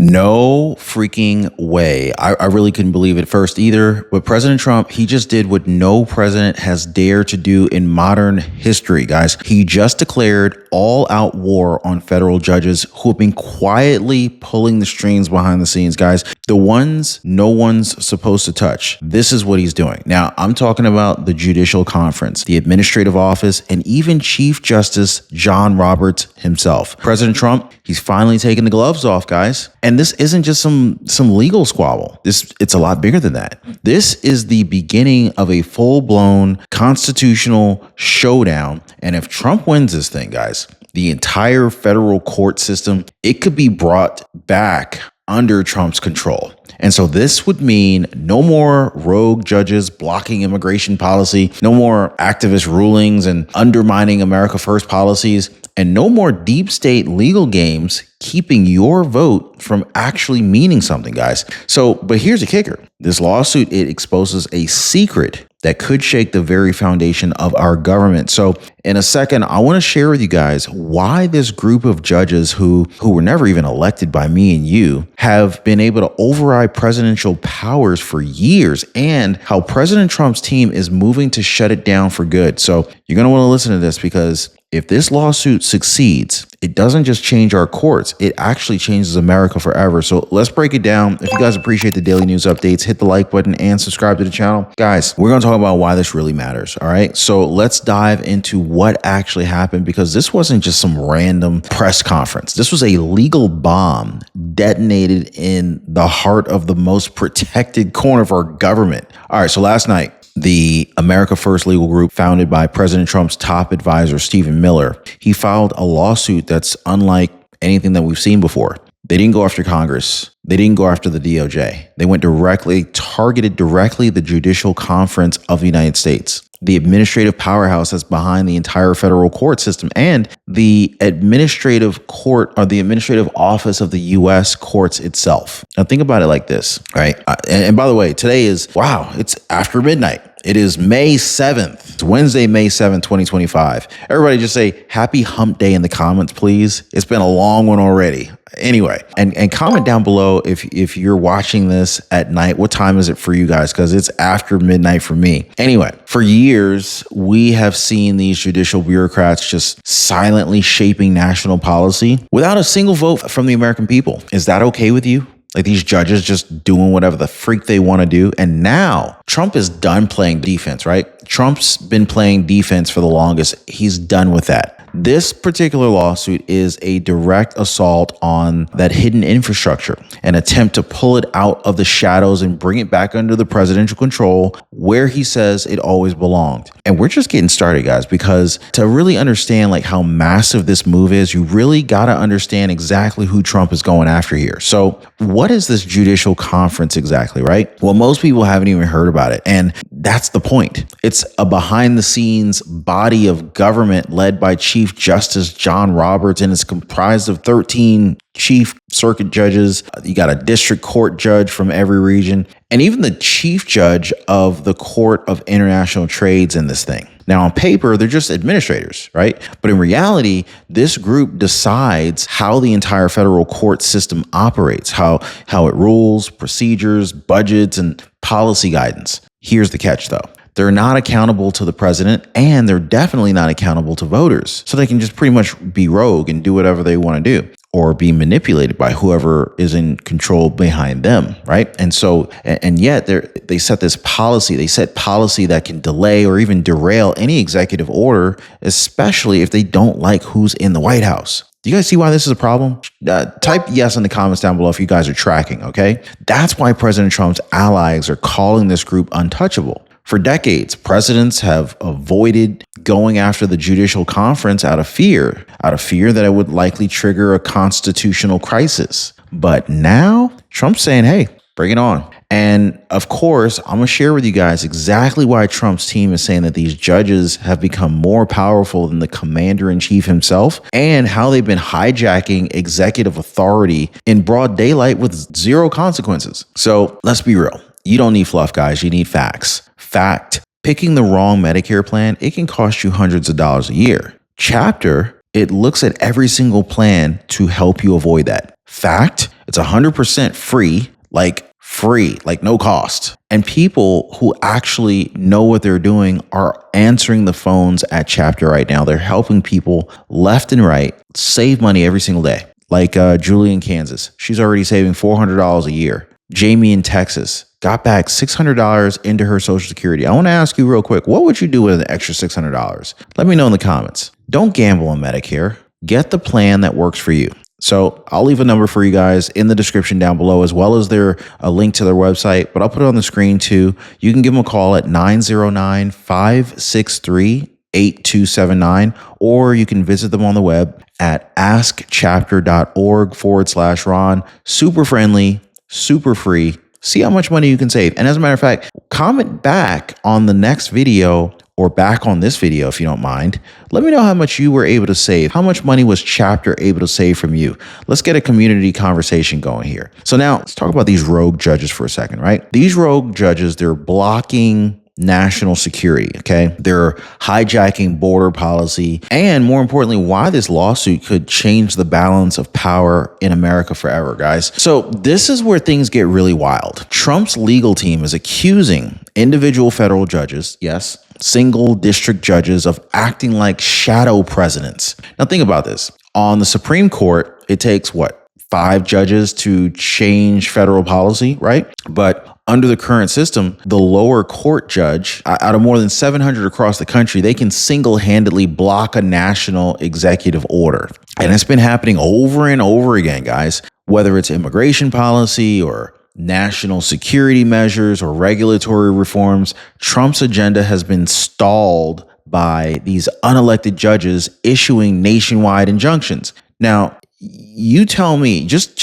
No freaking way. I really couldn't believe it at first either. But President Trump, he just did what no president has dared to do in modern history, guys. He just declared all-out war on federal judges who have been quietly pulling the strings behind the scenes, guys. The ones no one's supposed to touch. This is what he's doing. Now, I'm talking about the Judicial Conference, the administrative office, and even Chief Justice John Roberts himself. President Trump, he's finally taking the gloves off, guys. And this isn't just some legal squabble. It's a lot bigger than that. This is the beginning of a full-blown constitutional showdown. And if Trump wins this thing, guys, the entire federal court system, it could be brought back under Trump's control. And so this would mean no more rogue judges blocking immigration policy, no more activist rulings and undermining America First policies, and no more deep state legal games keeping your vote from actually meaning something, guys. So, but here's the kicker. This lawsuit, it exposes a secret that could shake the very foundation of our government. So in a second, I want to share with you guys why this group of judges who were never even elected by me and you have been able to override presidential powers for years, and how President Trump's team is moving to shut it down for good. So you're going to want to listen to this, because if this lawsuit succeeds, it doesn't just change our courts, it actually changes America forever. So let's break it down. If you guys appreciate the daily news updates, hit the like button and subscribe to the channel. Guys, we're going to talk about why this really matters. All right. So let's dive into what actually happened, because this wasn't just some random press conference. This was a legal bomb detonated in the heart of the most protected corner of our government. All right. So last night, the America First legal group, founded by President Trump's top advisor, Stephen Miller, he filed a lawsuit that's unlike anything that we've seen before. They didn't go after Congress. They didn't go after the DOJ. They went targeted directly the Judicial Conference of the United States, the administrative powerhouse that's behind the entire federal court system, and the administrative court, or the administrative office of the U.S. courts itself. Now think about it like this, right? And by the way, today is, wow, it's after midnight. It is May 7th. It's Wednesday, May 7th, 2025. Everybody just say happy hump day in the comments, please. It's been a long one already. Anyway, and comment down below if you're watching this at night, what time is it for you guys? Because it's after midnight for me. Anyway, for years, we have seen these judicial bureaucrats just silently shaping national policy without a single vote from the American people. Is that okay with you? Like these judges just doing whatever the freak they want to do. And now Trump is done playing defense, right? Trump's been playing defense for the longest. He's done with that. This particular lawsuit is a direct assault on that hidden infrastructure, an attempt to pull it out of the shadows and bring it back under the presidential control where he says it always belonged. And we're just getting started, guys, because to really understand like how massive this move is, you really got to understand exactly who Trump is going after here. So what is this judicial conference exactly, right? Well, most people haven't even heard about it. And that's the point. It's a behind the scenes body of government led by Chief Justice John Roberts, and it's comprised of 13 chief circuit judges. You got a district court judge from every region, and even the chief judge of the Court of International Trade's in this thing. Now, on paper, they're just administrators, right? But in reality, this group decides how the entire federal court system operates, how it rules, procedures, budgets, and policy guidance. Here's the catch, though. They're not accountable to the president, and they're definitely not accountable to voters. So they can just pretty much be rogue and do whatever they want to do, or be manipulated by whoever is in control behind them, right? And so, and yet they set this policy. They set policy that can delay or even derail any executive order, especially if they don't like who's in the White House. Do you guys see why this is a problem? Type yes in the comments down below if you guys are tracking, okay? That's why President Trump's allies are calling this group untouchable. For decades, presidents have avoided going after the Judicial Conference out of fear that it would likely trigger a constitutional crisis. But now Trump's saying, hey, bring it on. And of course, I'm going to share with you guys exactly why Trump's team is saying that these judges have become more powerful than the commander-in-chief himself, and how they've been hijacking executive authority in broad daylight with zero consequences. So let's be real. You don't need fluff, guys. You need facts. Fact, picking the wrong Medicare plan, it can cost you hundreds of dollars a year. Chapter, it looks at every single plan to help you avoid that. Fact, it's 100% free, like no cost. And people who actually know what they're doing are answering the phones at Chapter right now. They're helping people left and right save money every single day. Like Julie in Kansas, she's already saving $400 a year. Jamie in Texas got back $600 into her Social Security. I want to ask you real quick, what would you do with an extra $600? Let me know in the comments. Don't gamble on Medicare. Get the plan that works for you. So I'll leave a number for you guys in the description down below, as well as a link to their website, but I'll put it on the screen too. You can give them a call at 909-563-8279, or you can visit them on the web at askchapter.org/Ron. Super friendly, super free. See how much money you can save. And as a matter of fact, comment back on the next video or back on this video if you don't mind. Let me know how much you were able to save. How much money was Chapter able to save from you? Let's get a community conversation going here. So now let's talk about these rogue judges for a second, right? These rogue judges, they're blocking national security, okay? They're hijacking border policy, and more importantly, why this lawsuit could change the balance of power in America forever, guys. So this is where things get really wild. Trump's legal team is accusing individual federal judges, yes, single district judges, of acting like shadow presidents. Now think about this. On the Supreme Court, it takes what? 5 judges to change federal policy, right? But under the current system, the lower court judge, out of more than 700 across the country, they can single-handedly block a national executive order. And it's been happening over and over again, guys, whether it's immigration policy or national security measures or regulatory reforms. Trump's agenda has been stalled by these unelected judges issuing nationwide injunctions. Now, you tell me, just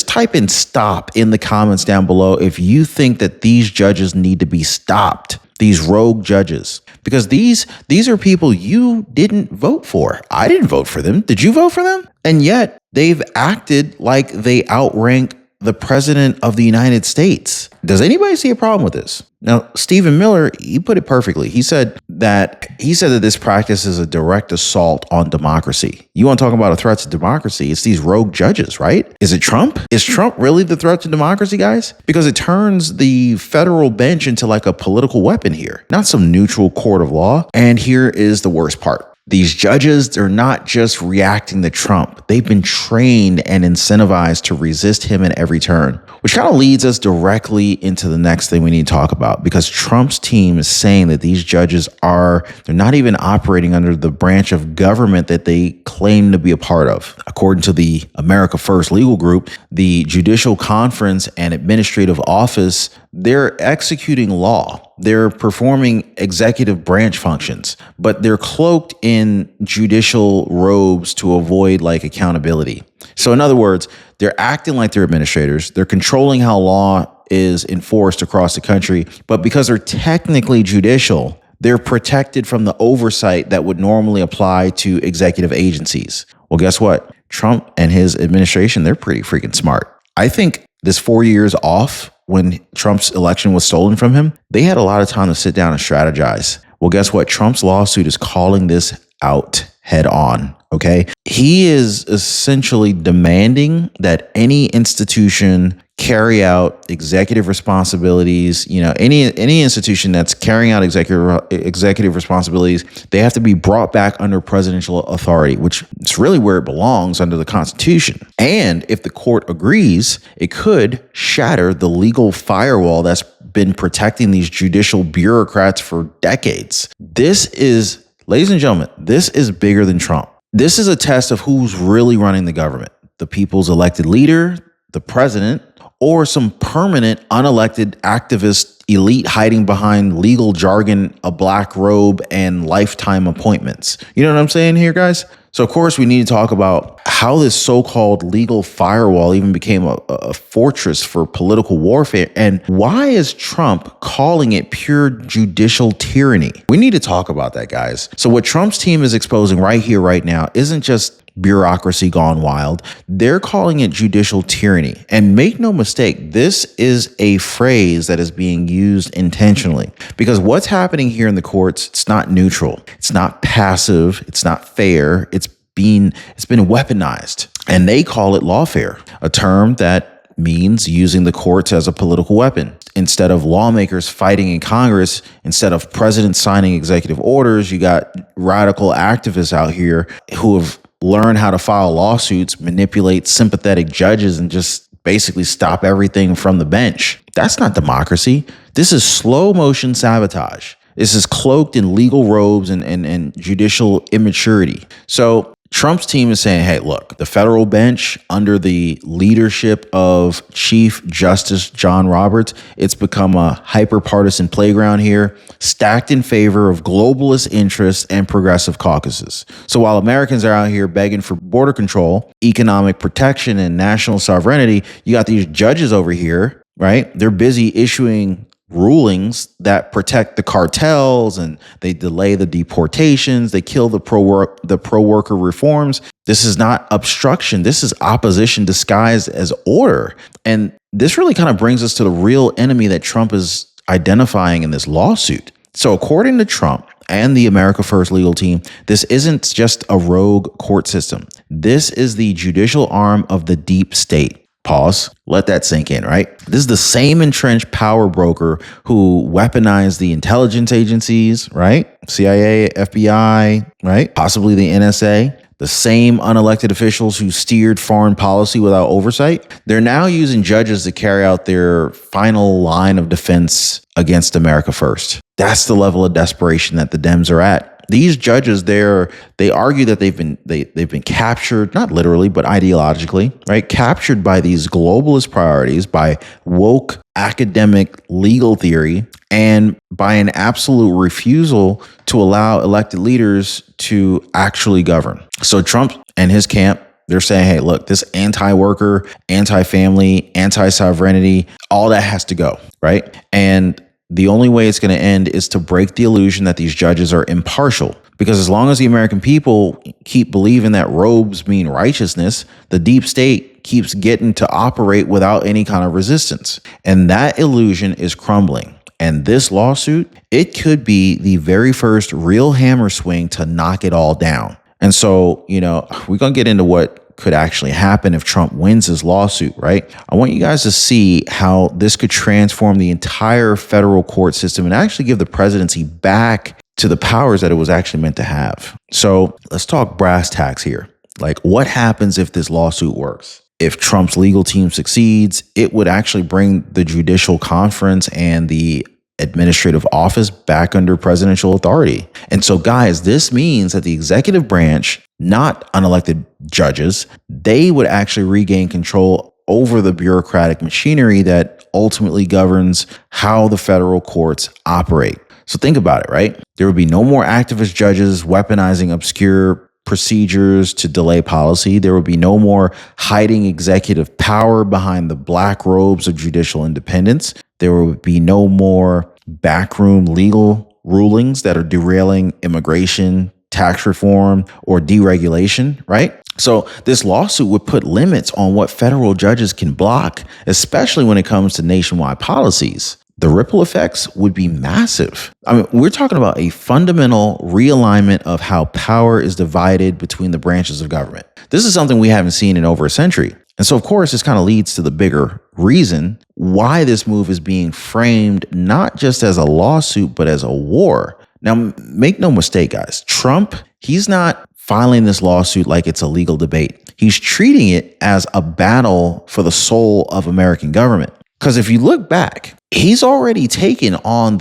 type in stop in the comments down below if you think that these judges need to be stopped, these rogue judges, because these are people you didn't vote for. I didn't vote for them. Did you vote for them? And yet they've acted like they outrank the president of the United States. Does anybody see a problem with this? Now, Stephen Miller, he put it perfectly. He said that this practice is a direct assault on democracy. You want to talk about a threat to democracy? It's these rogue judges, right? Is it Trump? Is Trump really the threat to democracy, guys? Because it turns the federal bench into like a political weapon here, not some neutral court of law. And here is the worst part. These judges, they're not just reacting to Trump. They've been trained and incentivized to resist him at every turn, which kind of leads us directly into the next thing we need to talk about, because Trump's team is saying that these judges they're not even operating under the branch of government that they claim to be a part of. According to the America First legal group, the Judicial Conference and Administrative Office, they're executing law. They're performing executive branch functions, but they're cloaked in judicial robes to avoid like accountability. So in other words, they're acting like they're administrators. They're controlling how law is enforced across the country, but because they're technically judicial, they're protected from the oversight that would normally apply to executive agencies. Well, guess what? Trump and his administration, they're pretty freaking smart. I think this 4 years off, when Trump's election was stolen from him, they had a lot of time to sit down and strategize. Well, guess what? Trump's lawsuit is calling this out head on. Okay. He is essentially demanding that any institution carry out executive responsibilities. You know, any institution that's carrying out executive responsibilities, they have to be brought back under presidential authority, which is really where it belongs under the Constitution. And if the court agrees, it could shatter the legal firewall that's been protecting these judicial bureaucrats for decades. This is, ladies and gentlemen, this is bigger than Trump. This is a test of who's really running the government: the people's elected leader, the president, or some permanent unelected activist elite hiding behind legal jargon, a black robe, and lifetime appointments. You know what I'm saying here, guys? So of course we need to talk about how this so-called legal firewall even became a fortress for political warfare, and why is Trump calling it pure judicial tyranny? We need to talk about that, guys. So what Trump's team is exposing right here, right now, isn't just bureaucracy gone wild. They're calling it judicial tyranny. And make no mistake, this is a phrase that is being used intentionally, because what's happening here in the courts, it's not neutral. It's not passive. It's not fair. It's been weaponized. And they call it lawfare, a term that means using the courts as a political weapon. Instead of lawmakers fighting in Congress, instead of presidents signing executive orders, you got radical activists out here who have learned how to file lawsuits, manipulate sympathetic judges, and just basically stop everything from the bench. That's not democracy. This is slow motion sabotage. This is cloaked in legal robes and judicial immaturity. So Trump's team is saying, hey, look, the federal bench under the leadership of Chief Justice John Roberts, it's become a hyper-partisan playground here, stacked in favor of globalist interests and progressive caucuses. So while Americans are out here begging for border control, economic protection, and national sovereignty, you got these judges over here, right? They're busy issuing rulings that protect the cartels, and they delay the deportations, they kill the pro-worker reforms. This is not obstruction. This is opposition disguised as order. And this really kind of brings us to the real enemy that Trump is identifying in this lawsuit. So according to Trump and the America First legal team, this isn't just a rogue court system. This is the judicial arm of the deep state. Pause. Let that sink in, right? This is the same entrenched power broker who weaponized the intelligence agencies, right? CIA, FBI, right? Possibly the NSA. The same unelected officials who steered foreign policy without oversight. They're now using judges to carry out their final line of defense against America First. That's the level of desperation that the Dems are at. These judges, they argue that they've been captured, not literally, but ideologically, right? Captured by these globalist priorities, by woke academic legal theory, and by an absolute refusal to allow elected leaders to actually govern. So Trump and his camp, they're saying, hey, look, this anti-worker, anti-family, anti-sovereignty, all that has to go, right? And the only way it's going to end is to break the illusion that these judges are impartial. Because as long as the American people keep believing that robes mean righteousness, the deep state keeps getting to operate without any kind of resistance. And that illusion is crumbling. And this lawsuit, it could be the very first real hammer swing to knock it all down. And so, we're going to get into what could actually happen if Trump wins his lawsuit, right? I want you guys to see how this could transform the entire federal court system and actually give the presidency back to the powers that it was actually meant to have. So let's talk brass tacks here. Like, what happens if this lawsuit works? If Trump's legal team succeeds, it would actually bring the judicial conference and the administrative office back under presidential authority. And so, guys, this means that the executive branch, not unelected judges, they would actually regain control over the bureaucratic machinery that ultimately governs how the federal courts operate. So think about it, right? There would be no more activist judges weaponizing obscure procedures to delay policy. There would be no more hiding executive power behind the black robes of judicial independence. There would be no more backroom legal rulings that are derailing immigration, tax reform, or deregulation, right? So this lawsuit would put limits on what federal judges can block, especially when it comes to nationwide policies. The ripple effects would be massive. I mean, we're talking about a fundamental realignment of how power is divided between the branches of government. This is something we haven't seen in over a century. And so, of course, this kind of leads to the bigger reason why this move is being framed not just as a lawsuit, but as a war. Now, make no mistake, guys, Trump, he's not filing this lawsuit like it's a legal debate. He's treating it as a battle for the soul of American government. Because if you look back, he's already taken on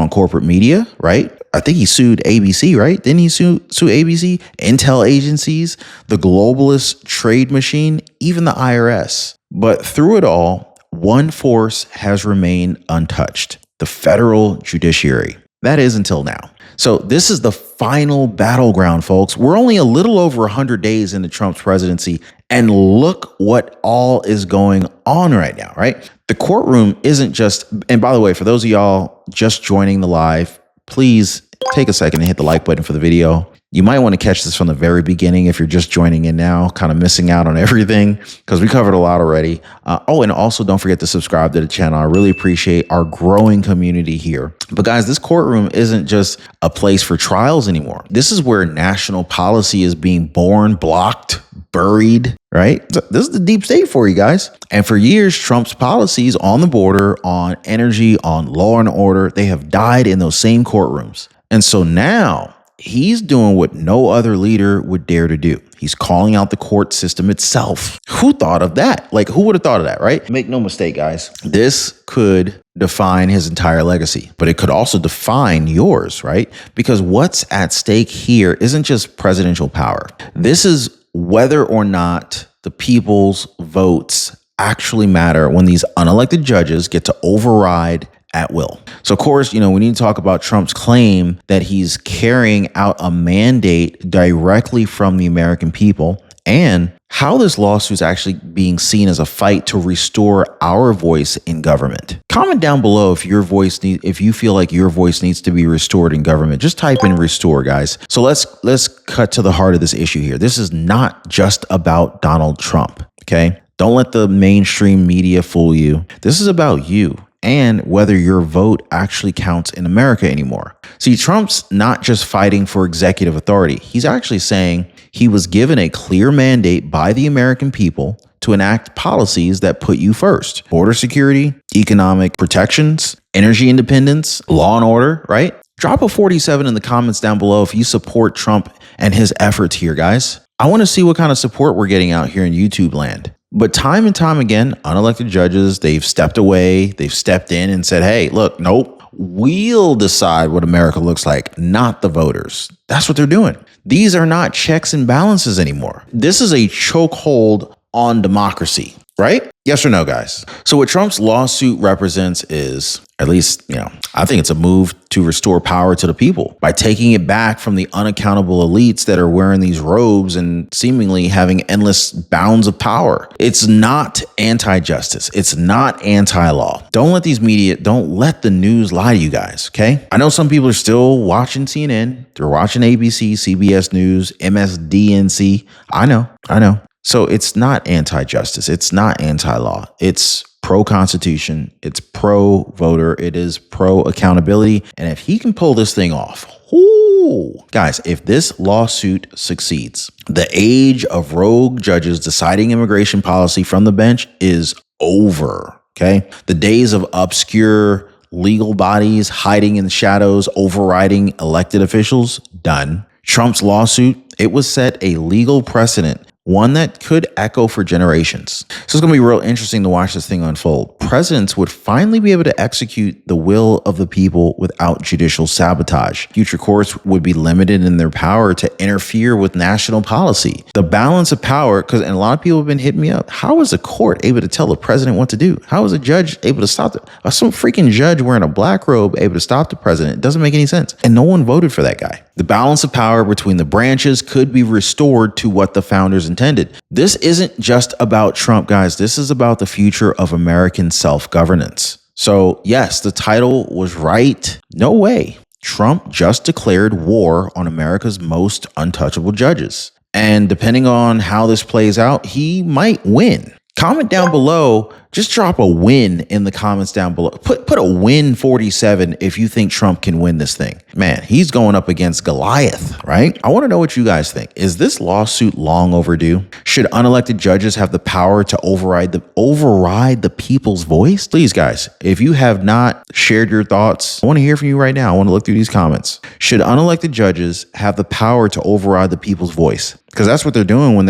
corporate media, right? I think he sued ABC, right? Didn't he sue ABC, intel agencies, the globalist trade machine, even the IRS? But through it all, one force has remained untouched: the federal judiciary. That is until now. So this is the final battleground, folks. We're only a little over 100 days into Trump's presidency, and look what all is going on right now, right? The courtroom isn't just, and by the way, for those of y'all just joining the live, please take a second and hit the like button for the video. You might want to catch this from the very beginning if you're just joining in now, kind of missing out on everything because we covered a lot already. And also don't forget to subscribe to the channel. I really appreciate our growing community here. But guys, this courtroom isn't just a place for trials anymore. This is where national policy is being born, blocked, buried, right? So this is the deep state for you guys. And for years, Trump's policies on the border, on energy, on law and order, they have died in those same courtrooms. And so now he's doing what no other leader would dare to do. He's calling out the court system itself. Who thought of that? Like, who would have thought of that, right? Make no mistake, guys. This could define his entire legacy, but it could also define yours, right? Because what's at stake here isn't just presidential power. This is whether or not the people's votes actually matter when these unelected judges get to override at will. So of course, we need to talk about Trump's claim that he's carrying out a mandate directly from the American people and how this lawsuit is actually being seen as a fight to restore our voice in government. Comment down below if you feel like your voice needs to be restored in government. Just type in restore, guys. So let's cut to the heart of this issue here. This is not just about Donald Trump, okay? Don't let the mainstream media fool you. This is about you and whether your vote actually counts in America anymore. See, Trump's not just fighting for executive authority. He's actually saying he was given a clear mandate by the American people to enact policies that put you first. Border security, economic protections, energy independence, law and order, right? Drop a 47 in the comments down below if you support Trump and his efforts here, guys. I want to see what kind of support we're getting out here in YouTube land. But time and time again, unelected judges, they've stepped away, they've stepped in and said, hey, look, nope, we'll decide what America looks like, not the voters. That's what they're doing. These are not checks and balances anymore. This is a chokehold on democracy, right? Yes or no, guys? So what Trump's lawsuit represents is, at least, I think it's a move to restore power to the people by taking it back from the unaccountable elites that are wearing these robes and seemingly having endless bounds of power. It's not anti-justice. It's not anti-law. Don't let the news lie to you guys, okay? I know some people are still watching CNN. They're watching ABC, CBS News, MSDNC. I know. So it's not anti-justice. It's not anti-law. It's pro-constitution. It's pro-voter. It is pro-accountability. And if he can pull this thing off, guys, if this lawsuit succeeds, the age of rogue judges deciding immigration policy from the bench is over, okay? The days of obscure legal bodies hiding in the shadows, overriding elected officials, done. Trump's lawsuit, it was set a legal precedent, one that could echo for generations. So it's going to be real interesting to watch this thing unfold. Presidents would finally be able to execute the will of the people without judicial sabotage. Future courts would be limited in their power to interfere with national policy. The balance of power, and a lot of people have been hitting me up. How is a court able to tell the president what to do? How is a judge able to stop some freaking judge wearing a black robe able to stop the president? It doesn't make any sense. And no one voted for that guy. The balance of power between the branches could be restored to what the founders intended. This isn't just about Trump, guys. This is about the future of American self-governance. So yes, the title was right. No way. Trump just declared war on America's most untouchable judges. And depending on how this plays out, he might win. Comment down below. Just drop a win in the comments down below. Put a win 47 if you think Trump can win this thing. Man, he's going up against Goliath, right? I want to know what you guys think. Is this lawsuit long overdue? Should unelected judges have the power to override the people's voice? Please, guys, if you have not shared your thoughts, I want to hear from you right now. I want to look through these comments. Should unelected judges have the power to override the people's voice? Because that's what they're doing when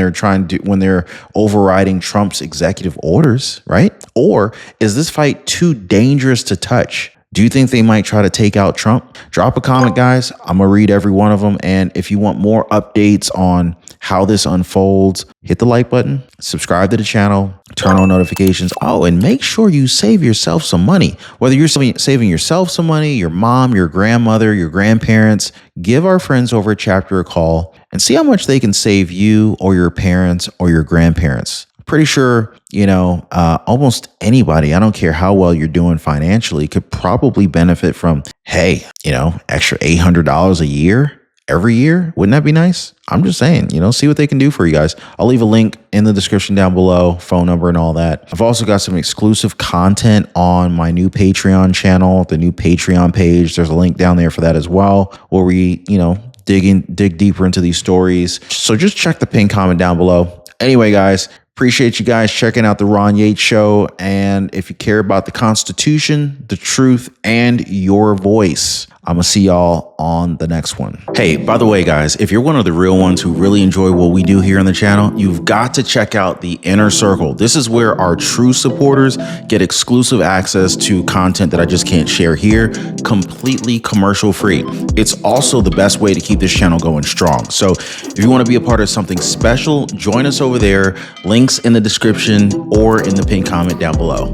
they're overriding Trump's executive orders, right? Or is this fight too dangerous to touch? Do you think they might try to take out Trump? Drop a comment, guys. I'm going to read every one of them. And if you want more updates on how this unfolds, hit the like button, subscribe to the channel, turn on notifications. Oh, and make sure you save yourself some money. Whether you're saving yourself some money, your mom, your grandmother, your grandparents, give our friends over at Chapter a call and see how much they can save you or your parents or your grandparents. Pretty sure, almost anybody, I don't care how well you're doing financially, could probably benefit from, extra $800 a year. every year. Wouldn't that be nice? I'm just saying, see what they can do for you guys. I'll leave a link in the description down below, phone number and all that. I've also got some exclusive content on my new Patreon channel, the new Patreon page. There's a link down there for that as well, where we, dig deeper into these stories. So just check the pinned comment down below. Anyway, guys, appreciate you guys checking out the Ron Yates Show. And if you care about the Constitution, the truth, and your voice, I'm going to see y'all on the next one. Hey, by the way, guys, if you're one of the real ones who really enjoy what we do here on the channel, you've got to check out the Inner Circle. This is where our true supporters get exclusive access to content that I just can't share here, completely commercial free. It's also the best way to keep this channel going strong. So if you want to be a part of something special, join us over there. Links in the description or in the pinned comment down below.